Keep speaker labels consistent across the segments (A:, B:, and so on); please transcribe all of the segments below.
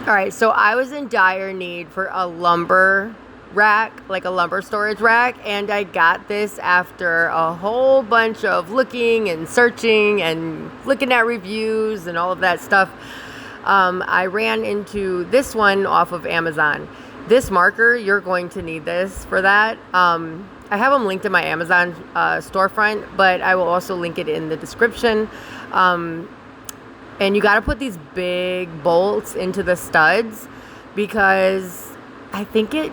A: All right, so I was in dire need for a lumber rack, like a lumber storage rack, and I got this after a whole bunch of looking and searching and looking at reviews and all of that stuff. I ran into this one off of Amazon. This marker, you're going to need this for that. I have them linked in my Amazon storefront, but I will also link it in the description. And you got to put these big bolts into the studs because I think it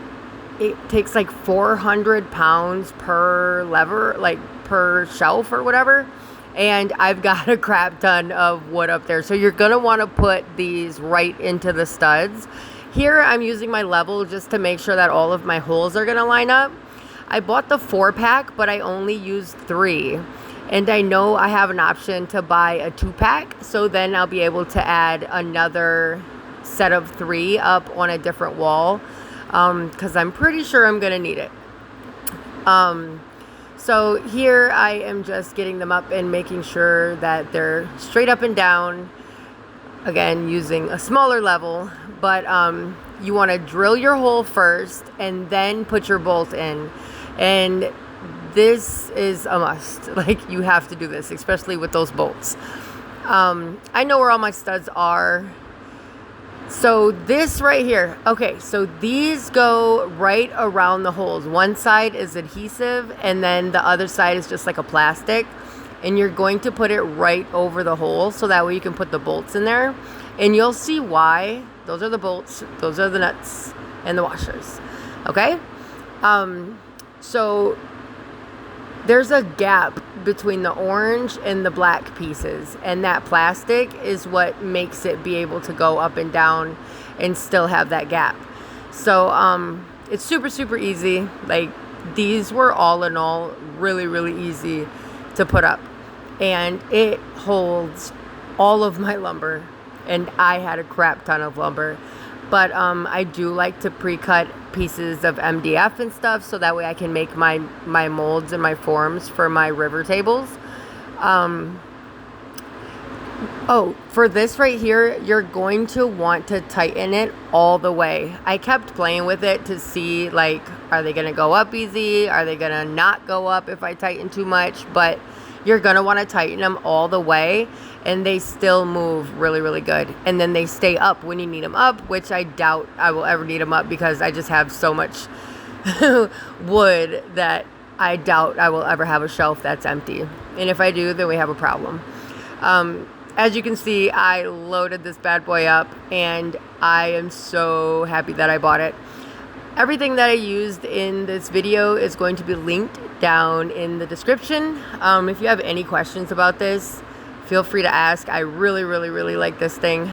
A: takes like 400 pounds per lever, like per shelf or whatever. And I've got a crap ton of wood up there. So you're going to want to put these right into the studs. Here I'm using my level just to make sure that all of my holes are going to line up. I bought the 4-pack, but I only used 3. And I know I have an option to buy a 2-pack, so then I'll be able to add another set of 3 up on a different wall, because I'm pretty sure I'm going to need it. So here I am just getting them up and making sure that they're straight up and down, again using a smaller level, but you want to drill your hole first and then put your bolt in. And this is a must. Like, you have to do this, especially with those bolts. I know where all my studs are. So this right here. Okay, so these go right around the holes. One side is adhesive, and then the other side is just like a plastic. And you're going to put it right over the hole, so that way you can put the bolts in there. And you'll see why. Those are the bolts. Those are the nuts and the washers. Okay? So there's a gap between the orange and the black pieces, and that plastic is what makes it be able to go up and down and still have that gap. So it's super easy. Like, these were all in all really easy to put up, and it holds all of my lumber, and I had a crap ton of lumber. But I do like to pre-cut pieces of MDF and stuff, so that way I can make my molds and my forms for my river tables. Oh, for this right here, you're going to want to tighten it all the way. I kept playing with it to see, like, are they going to go up easy? Are they going to not go up if I tighten too much? But you're going to want to tighten them all the way, and they still move really good. And then they stay up when you need them up, which I doubt I will ever need them up because I just have so much wood that I doubt I will ever have a shelf that's empty. And if I do, then we have a problem. As you can see, I loaded this bad boy up, and I am so happy that I bought it. Everything that I used in this video is going to be linked down in the description. If you have any questions about this, feel free to ask. I really like this thing.